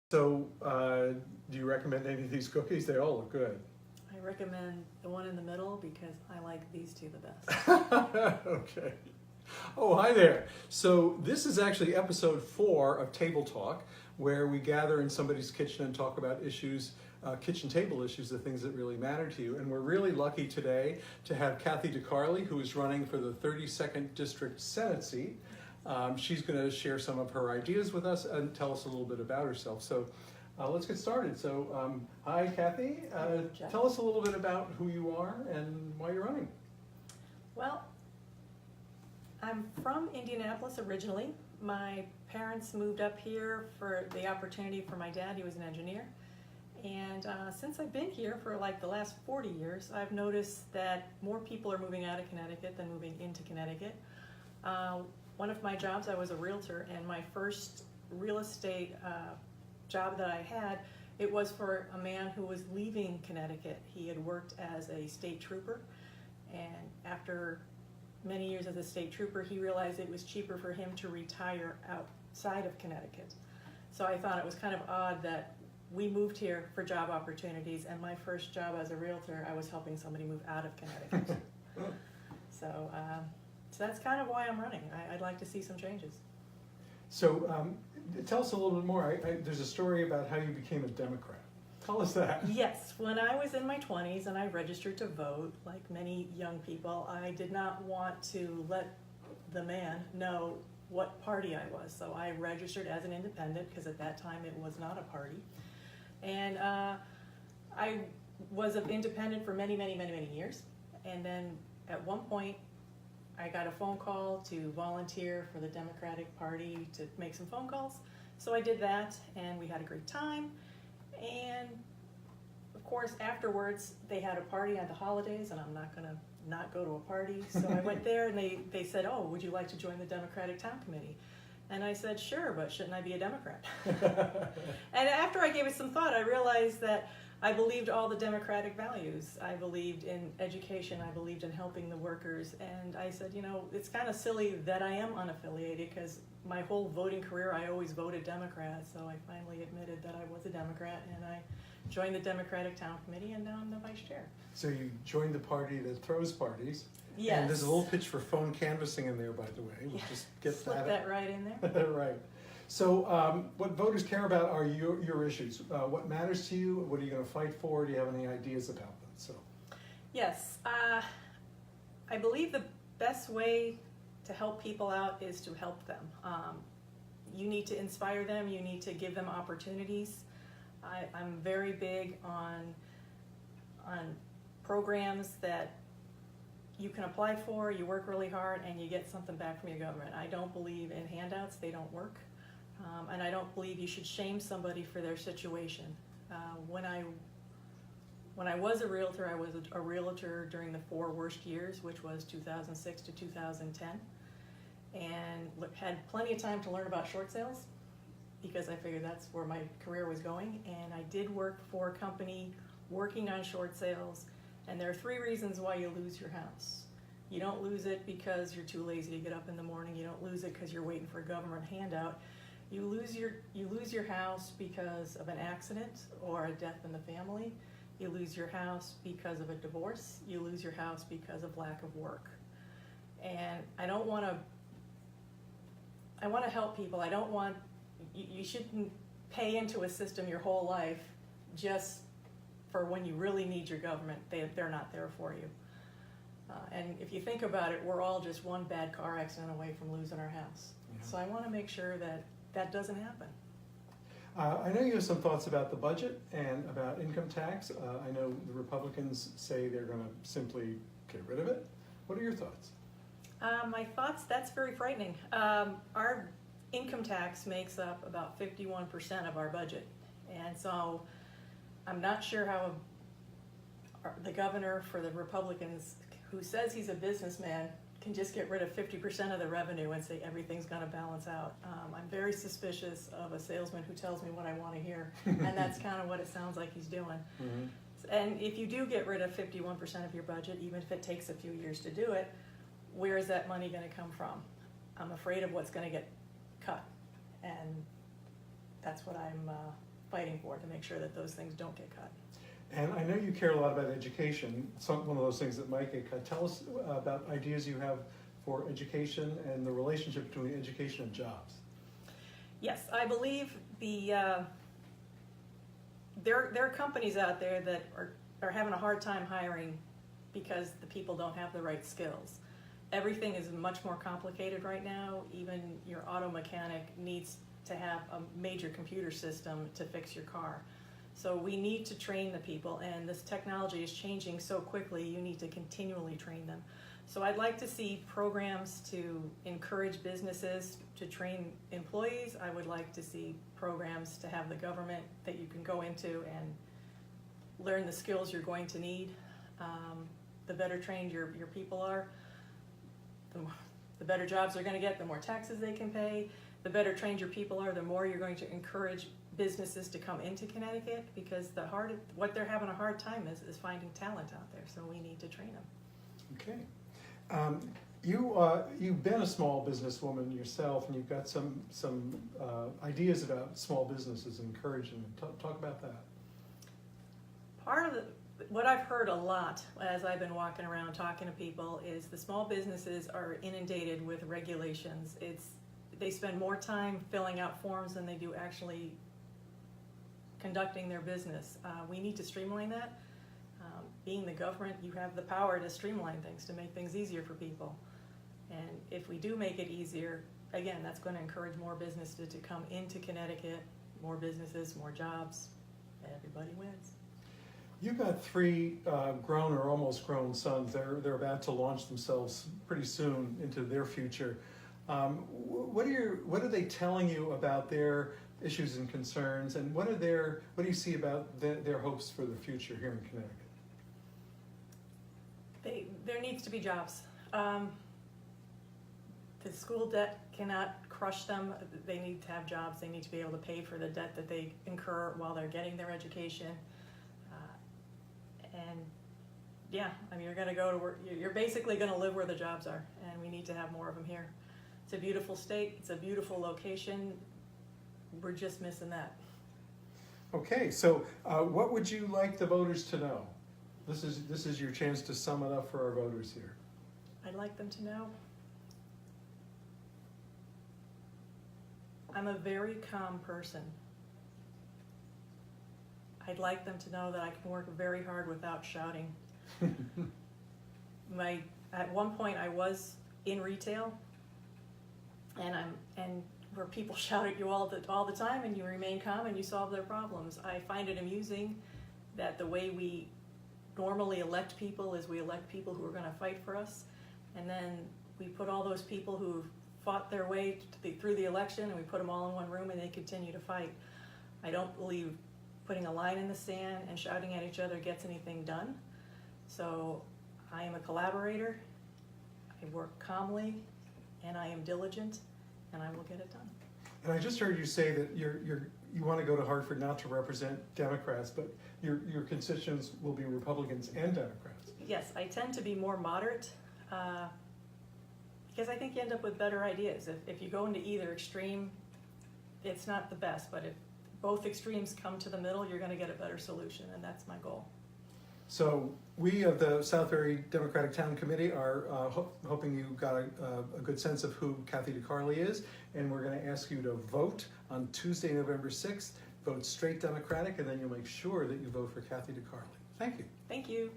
So, do you recommend any of these cookies? They all look good. I recommend the one in the middle because I like these two the best. Okay. Oh, hi there. So this is actually episode 4 of Table Talk, where we gather in somebody's kitchen and talk about issues, kitchen table issues, the things that really matter to you. And we're really lucky today to have Cathy De Carli, who is running for the 32nd District Senate seat. She's going to share some of her ideas with us and tell us a little bit about herself. So let's get started. So hi, Cathy. Tell us a little bit about who you are and why you're running. Well, I'm from Indianapolis originally. My parents moved up here for the opportunity for my dad. He was an engineer. And since I've been here for like the last 40 years, I've noticed that more people are moving out of Connecticut than moving into Connecticut. One of my jobs, I was a realtor, and my first real estate job that I had, it was for a man who was leaving Connecticut. He had worked as a state trooper, and after many years as a state trooper, he realized it was cheaper for him to retire outside of Connecticut. So I thought it was kind of odd that we moved here for job opportunities, and my first job as a realtor, I was helping somebody move out of Connecticut. So that's kind of why I'm running. I'd like to see some changes. So tell us a little bit more. There's a story about how you became a Democrat. Tell us that. Yes, when I was in my 20s and I registered to vote, like many young people, I did not want to let the man know what party I was. So I registered as an independent because at that time it was not a party. And I was an independent for many years. And then at one point, I got a phone call to volunteer for the Democratic Party to make some phone calls. So I did that, and we had a great time. And of course, afterwards, they had a party on the holidays, and I'm not going to not go to a party. So I went there, and they said, oh, would you like to join the Democratic Town Committee? And I said, sure, but shouldn't I be a Democrat? And after I gave it some thought, I realized that I believed all the democratic values. I believed in education. I believed in helping the workers. And I said, you know, it's kind of silly that I am unaffiliated because my whole voting career, I always voted Democrat. So I finally admitted that I was a Democrat, and I joined the Democratic Town Committee, and now I'm the vice chair. So you joined the party that throws parties. Yes. And there's a little pitch for phone canvassing in there, by the way. We'll just get Slip that right in there. Right. So what voters care about are your issues. What matters to you? What are you going to fight for? Do you have any ideas about them? So. Yes. I believe the best way to help people out is to help them. You need to inspire them. You need to give them opportunities. I'm very big on programs that you can apply for, you work really hard, and you get something back from your government. I don't believe in handouts. They don't work. And I don't believe you should shame somebody for their situation. When I was a realtor, I was a realtor during the 4 worst years, which was 2006 to 2010, and had plenty of time to learn about short sales because I figured that's where my career was going. And I did work for a company working on short sales, and there are 3 reasons why you lose your house. You don't lose it because you're too lazy to get up in the morning. You don't lose it because you're waiting for a government handout. You lose your house because of an accident or a death in the family. You lose your house because of a divorce. You lose your house because of lack of work. And I want to help people. I don't want, you shouldn't pay into a system your whole life just for when you really need your government. They're not there for you. And if you think about it, we're all just one bad car accident away from losing our house. Yeah. So I want to make sure that doesn't happen. I know you have some thoughts about the budget and about income tax. I know the Republicans say they're going to simply get rid of it. What are your thoughts? My thoughts, that's very frightening. Our income tax makes up about 51% of our budget. And so I'm not sure how the governor for the Republicans, who says he's a businessman, can just get rid of 50% of the revenue and say everything's going to balance out. I'm very suspicious of a salesman who tells me what I want to hear, and that's kind of what it sounds like he's doing. Mm-hmm. And if you do get rid of 51% of your budget, even if it takes a few years to do it, where is that money going to come from? I'm afraid of what's going to get cut, and that's what I'm fighting for to make sure that those things don't get cut. And I know you care a lot about education, one of those things that might get cut. Tell us about ideas you have for education and the relationship between education and jobs. Yes, I believe there are companies out there that are having a hard time hiring because the people don't have the right skills. Everything is much more complicated right now. Even your auto mechanic needs to have a major computer system to fix your car. So we need to train the people, and this technology is changing so quickly, you need to continually train them. So I'd like to see programs to encourage businesses to train employees. I would like to see programs to have the government that you can go into and learn the skills you're going to need. The better trained your people are, the better jobs they're going to get, the more taxes they can pay. The better trained your people are, the more you're going to encourage businesses to come into Connecticut, because what they're having a hard time is finding talent out there, so we need to train them. Okay. You've been a small businesswoman yourself, and you've got some ideas about small businesses and encouraging them. Talk about that. Part of what I've heard a lot as I've been walking around talking to people is the small businesses are inundated with regulations. They spend more time filling out forms than they do actually conducting their business. We need to streamline that. Being the government, you have the power to streamline things, to make things easier for people. And if we do make it easier, again, that's going to encourage more businesses to come into Connecticut, more businesses, more jobs, everybody wins. You've got 3 grown or almost grown sons. They're about to launch themselves pretty soon into their future. What are they telling you about their issues and concerns, and what do you see about their hopes for the future here in Connecticut? There needs to be jobs. The school debt cannot crush them. They need to have jobs. They need to be able to pay for the debt that they incur while they're getting their education. And yeah, I mean, you're going to go to work. You're basically going to live where the jobs are, and we need to have more of them here. It's a beautiful state. It's a beautiful location. We're just missing that. Okay, so what would you like the voters to know? This is your chance to sum it up for our voters here. I'd like them to know I'm a very calm person. I'd like them to know that I can work very hard without shouting. At one point I was in retail, and where people shout at you all the time, and you remain calm and you solve their problems. I find it amusing that the way we normally elect people is we elect people who are going to fight for us, and then we put all those people who've fought their way through the election, and we put them all in one room and they continue to fight. I don't believe putting a line in the sand and shouting at each other gets anything done. So I am a collaborator, I work calmly, and I am diligent, and I will get it done. And I just heard you say that you want to go to Hartford not to represent Democrats, but your constituents will be Republicans and Democrats. Yes, I tend to be more moderate because I think you end up with better ideas. If you go into either extreme, it's not the best, but if both extremes come to the middle, you're going to get a better solution, and that's my goal. So we of the Southbury Democratic Town Committee are hoping you got a good sense of who Cathy De Carli is, and we're going to ask you to vote on Tuesday, November 6th. Vote straight Democratic, and then you'll make sure that you vote for Cathy De Carli. Thank you. Thank you.